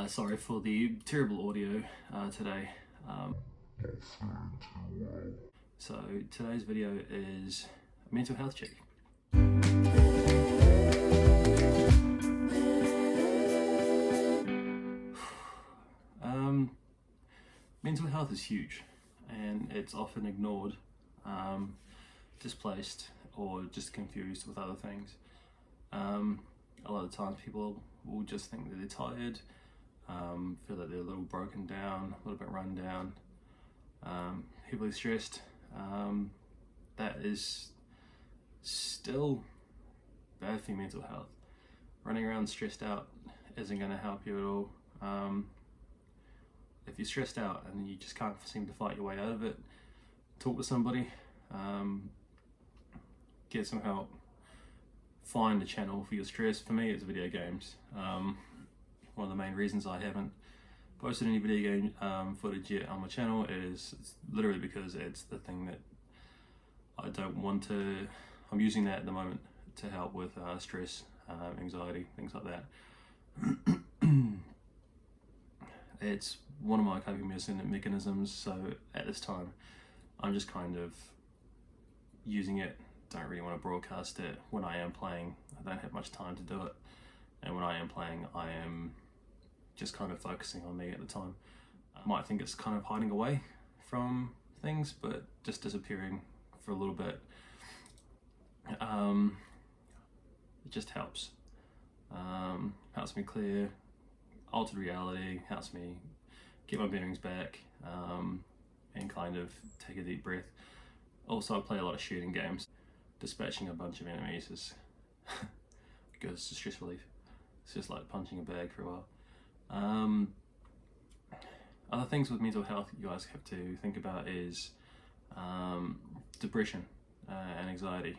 Sorry for the terrible audio today. So today's video is a mental health check. Mental health is huge and it's often ignored, displaced, or just confused with other things. A lot of times people will just think that they're tired, feel that they're a little broken down, a little bit run down, heavily stressed. That is still bad for your mental health. Running around stressed out isn't going to help you at all. If you're stressed out and you just can't seem to fight your way out of it, talk to somebody, get some help, find a channel for your stress. For me, it's video games. One of the main reasons I haven't posted any video game footage yet on my channel is literally because it's the thing that I don't want to. I'm using that at the moment to help with stress, anxiety, things like that. It's one of my coping mechanisms, so at this time I'm just kind of using it. Don't really want to broadcast it. When I am playing, I don't have much time to do it, and when I am playing, I am just kind of focusing on me at the time. I might think it's kind of hiding away from things, but just disappearing for a little bit, it just helps. Helps me clear altered reality, helps me get my bearings back, and kind of take a deep breath. Also, I play a lot of shooting games. Dispatching a bunch of enemies is good. It's stress relief. It's just like punching a bag for a while. Other things with mental health you guys have to think about is depression and anxiety.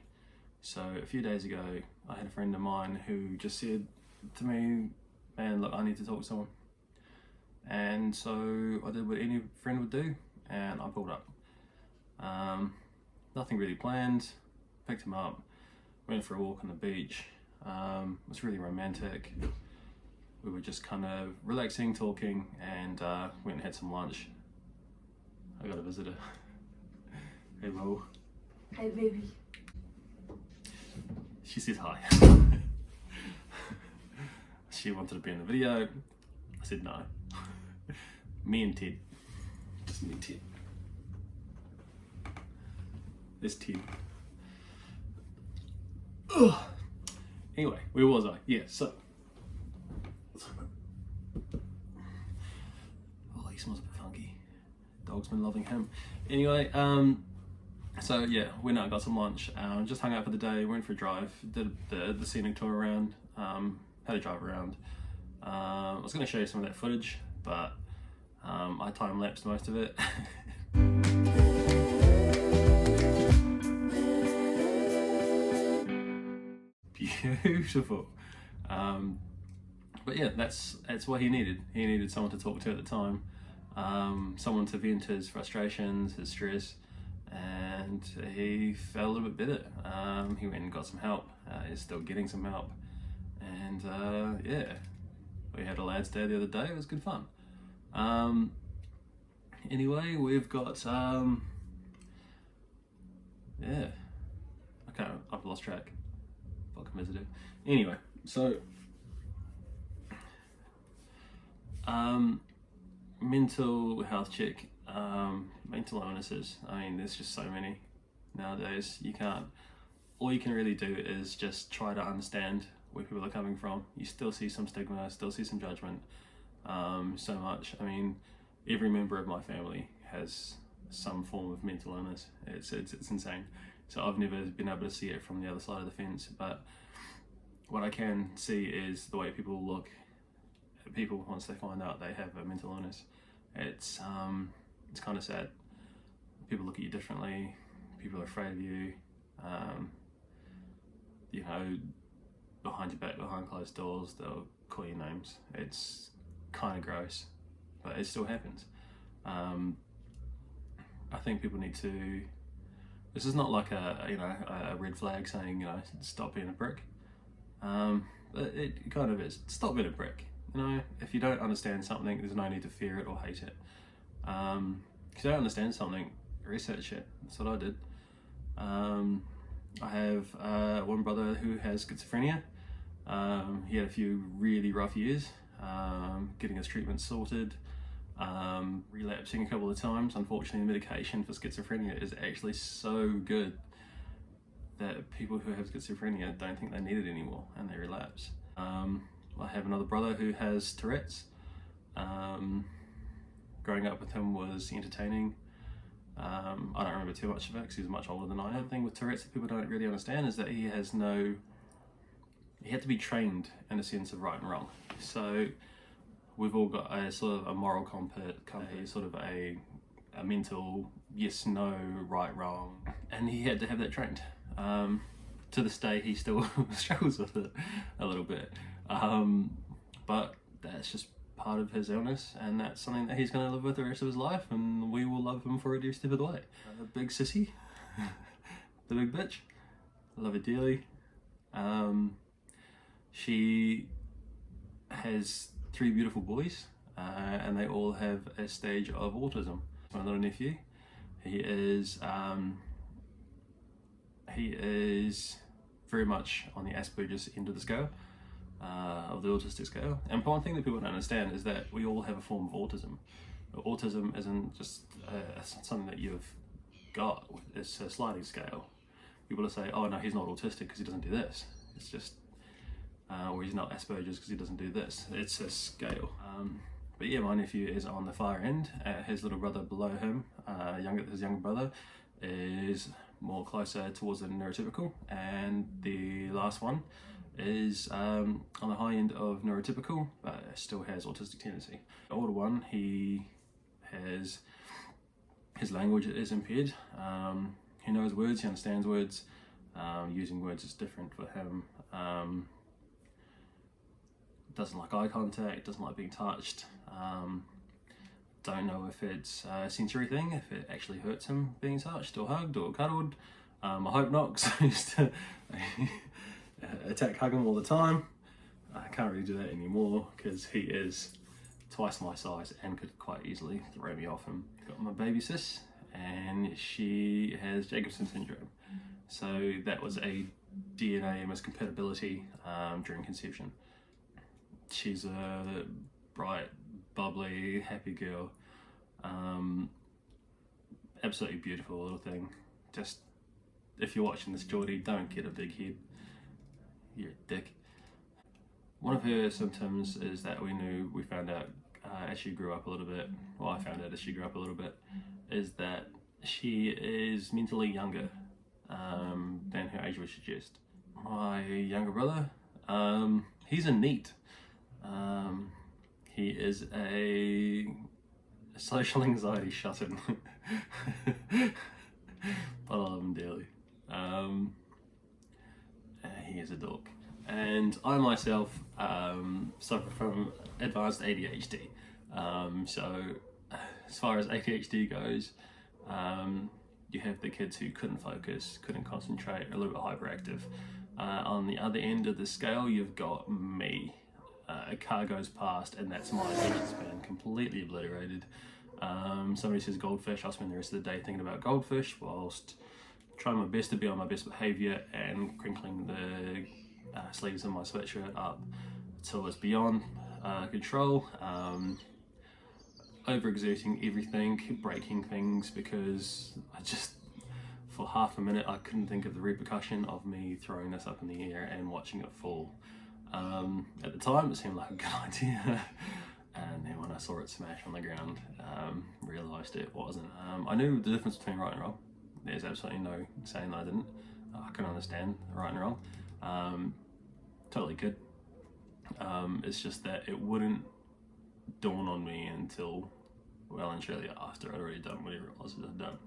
So a few days ago, I had a friend of mine who just said to me, "Man, look, I need to talk to someone." And so I did what any friend would do, and I pulled up. Nothing really planned. Picked him up, went for a walk on the beach. It was really romantic. We were just kind of relaxing, talking, and went and had some lunch. I got a visitor. Hey, Mo. Hey, baby. She says hi. She wanted to be in the video. I said no. Me and Ted. Just me and Ted. This Ted. Ugh. Anyway, where was I? Yeah, so. Oh, he smells a bit funky. Dog's been loving him. Anyway, so yeah, went out, got some lunch, just hung out for the day, went for a drive, did the scenic tour around, had a drive around. I was going to show you some of that footage, but I time-lapsed most of it. Beautiful. But yeah, that's what he needed. He needed someone to talk to at the time, someone to vent his frustrations, his stress, and he felt a little bit better. He went and got some help. He's still getting some help, and yeah, we had a lads' day the other day. It was good fun. Anyway, we've got yeah. Okay, I've lost track. Fucking visitor. Anyway, so mental health check, mental illnesses. I mean, there's just so many nowadays. All you can really do is just try to understand where people are coming from. You still see some stigma, still see some judgment, so much. I mean, every member of my family has some form of mental illness. It's insane. So I've never been able to see it from the other side of the fence, but what I can see is the way people look at people once they find out they have a mental illness. It's kind of sad. People look at you differently. People are afraid of you. You know, behind your back, behind closed doors, they'll call you names. It's kind of gross, but it still happens. I think people need to. This is not like a red flag saying stop being a brick. But it kind of is. Stop being a brick. you know, if you don't understand something, there's no need to fear it or hate it. If you don't understand something, research it. That's what I did. I have one brother who has schizophrenia. He had a few really rough years, getting his treatment sorted, relapsing a couple of times. Unfortunately, the medication for schizophrenia is actually so good that people who have schizophrenia don't think they need it anymore and they relapse. I have another brother who has Tourette's. Growing up with him was entertaining. I don't remember too much of it because he's much older than I am. The thing with Tourette's that people don't really understand is that he had to be trained in a sense of right and wrong. So we've all got a sort of a moral compass, sort of a mental yes, no, right, wrong, and he had to have that trained. To this day, he still struggles with it a little bit, but that's just part of his illness, and that's something that he's going to live with the rest of his life, and we will love him for every step of the way. The big sissy, the big bitch, I love her dearly. She has 3 beautiful boys, and they all have a stage of autism. My little nephew, he is very much on the Asperger's end of the scale, of the autistic scale. And one thing that people don't understand is that we all have a form of autism. Autism isn't just something that you've got, it's a sliding scale. People will say, oh no, he's not autistic because he doesn't do this. It's just, or he's not Asperger's because he doesn't do this. It's a scale. But yeah, my nephew is on the far end. His little brother below him, his younger brother, is more closer towards the neurotypical, and the last one is on the high end of neurotypical, but still has autistic tendency. The older one, his language is impaired. He knows words, he understands words. Using words is different for him. Doesn't like eye contact, doesn't like being touched. Don't know if it's a sensory thing, if it actually hurts him being touched or hugged or cuddled. I hope not, because I used to hug him all the time. I can't really do that anymore because he is twice my size and could quite easily throw me off him. Got my baby sis, and she has Jacobson syndrome. So that was a DNA miscompatibility during conception. She's a bright, bubbly, happy girl. Absolutely beautiful little thing. Just, if you're watching this, Geordie, don't get a big head. You're a dick. One of her symptoms is that we found out as she grew up a little bit, well, I found out as she grew up a little bit, is that she is mentally younger than her age would suggest. My younger brother, he's a NEET. He is a social anxiety shut-in. But I love him dearly. He is a dork. And I myself suffer from advanced ADHD. So as far as ADHD goes, you have the kids who couldn't focus, couldn't concentrate, a little bit hyperactive. On the other end of the scale, you've got me. A car goes past and that's my attention span completely obliterated. Somebody says goldfish, I'll spend the rest of the day thinking about goldfish whilst trying my best to be on my best behaviour and crinkling the sleeves of my sweatshirt up till it's beyond control. Overexerting everything, breaking things, because for half a minute I couldn't think of the repercussion of me throwing this up in the air and watching it fall. At the time it seemed like a good idea, and then when I saw it smash on the ground, realised it wasn't. I knew the difference between right and wrong. There's absolutely no saying that I didn't. I can understand right and wrong. Totally could. It's just that it wouldn't dawn on me until well and truly after I'd already done whatever it was that I'd done,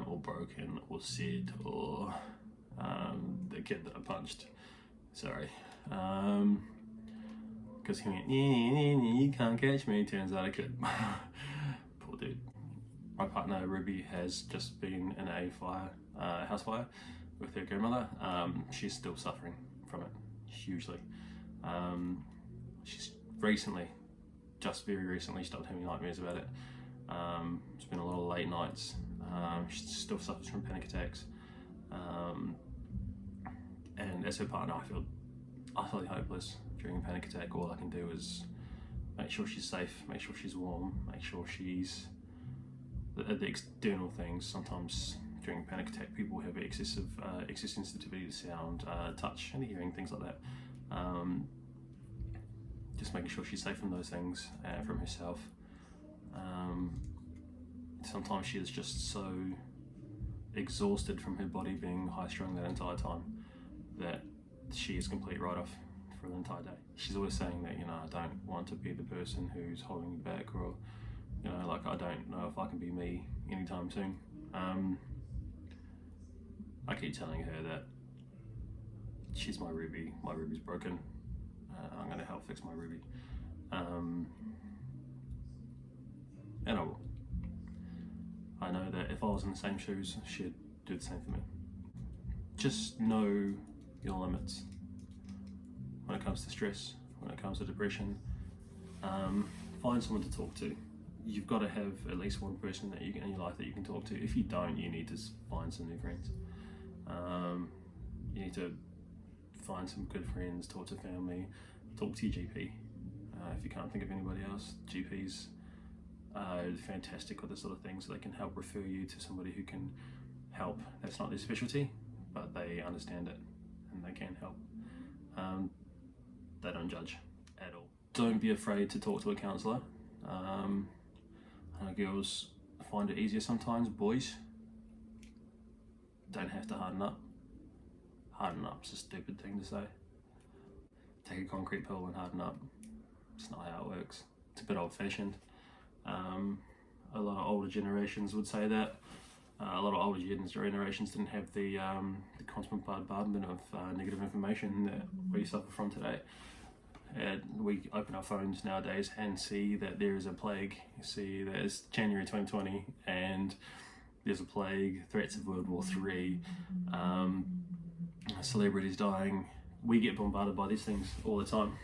or broken, or said, or the kid that I punched. Sorry. Because he went, you can't catch me. Turns out I could. Poor dude. My partner Ruby has just been in a house fire with her grandmother. She's still suffering from it hugely. She's recently, just very recently, stopped having nightmares about it. It's been a lot of late nights. She still suffers from panic attacks. And as her partner, I feel utterly hopeless during a panic attack. All I can do is make sure she's safe, make sure she's warm, make sure she's the external things. Sometimes during a panic attack, people have excessive sensitivity to sound, touch, and hearing, things like that. Just making sure she's safe from those things, from herself. Sometimes she is just so exhausted from her body being high-strung that entire time that she is complete write-off for the entire day. She's always saying that, I don't want to be the person who's holding you back, or, like, I don't know if I can be me anytime soon. I keep telling her that she's my Ruby. My Ruby's broken. I'm going to help fix my Ruby. And I will. I know that if I was in the same shoes, she'd do the same for me. Just know your limits when it comes to stress, when it comes to depression. Find someone to talk to. You've got to have at least one person that in your life that you can talk to. If you don't, you need to find some new friends. You need to find some good friends, talk to family, talk to your GP. If you can't think of anybody else, GPs are fantastic with this sort of thing, so they can help refer you to somebody who can help. That's not their specialty, but they understand it and they can help. They don't judge at all. Don't be afraid to talk to a counsellor. I know girls find it easier sometimes. Boys don't have to harden up. Harden up's a stupid thing to say. Take a concrete pill and harden up. It's not how it works. It's a bit old-fashioned. A lot of older generations would say that. A lot of older generations didn't have the constant bombardment of negative information that we suffer from today. We open our phones nowadays and see that there is a plague. You see that it's January 2020 and there's a plague, threats of World War III, celebrities dying. We get bombarded by these things all the time.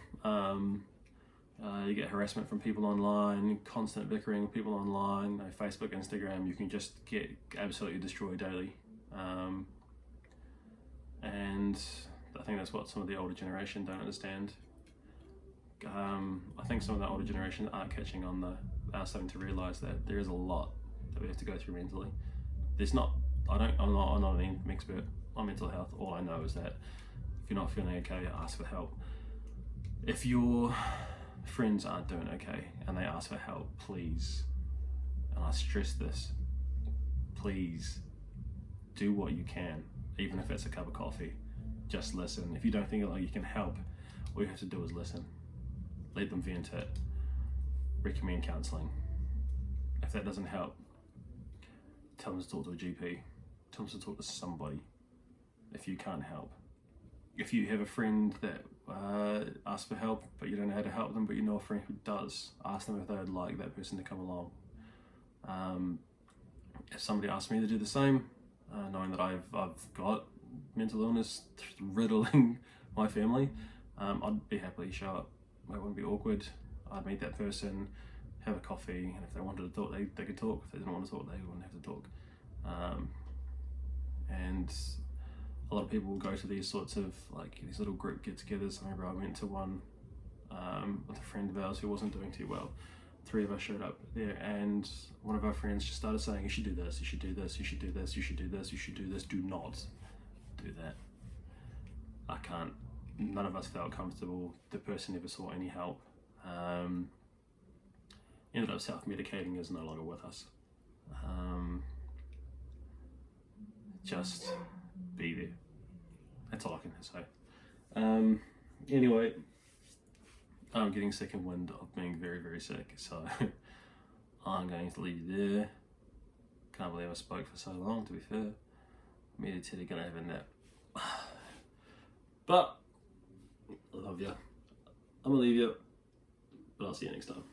You get harassment from people online, constant bickering with people online, Facebook, Instagram. You can just get absolutely destroyed daily. And I think that's what some of the older generation don't understand. I think some of the older generation aren't catching on are starting to realise that there is a lot that we have to go through mentally. I'm not an expert on mental health. All I know is that if you're not feeling okay, ask for help. If your friends aren't doing okay and they ask for help, please, and I stress this, please do what you can, even if it's a cup of coffee. Just listen. If you don't think like you can help, all you have to do is listen. Let them vent it. Recommend counselling. If that doesn't help, tell them to talk to a GP. Tell them to talk to somebody if you can't help. If you have a friend that asks for help but you don't know how to help them, but you know a friend who does, ask them if they would like that person to come along. If somebody asked me to do the same, knowing that I've got mental illness riddling my family, I'd be happily show up. It wouldn't be awkward. I'd meet that person, have a coffee, and if they wanted to talk, they could talk. If they didn't want to talk, they wouldn't have to talk. And a lot of people will go to these sorts of these little group get-togethers. I remember I went to one with a friend of ours who wasn't doing too well. 3 of us showed up there, and one of our friends just started saying, "You should do this. You should do this. You should do this. You should do this. You should do this. Do not do that." I can't. None of us felt comfortable. The person never sought any help. Ended up self-medicating, is no longer with us. Just be there. That's all I can say. Anyway, I'm getting second wind of being very, very sick, so I'm going to leave you there. Can't believe I spoke for so long, to be fair. Me and Teddy gonna have a nap. But I love you. I'm gonna leave you, but I'll see you next time.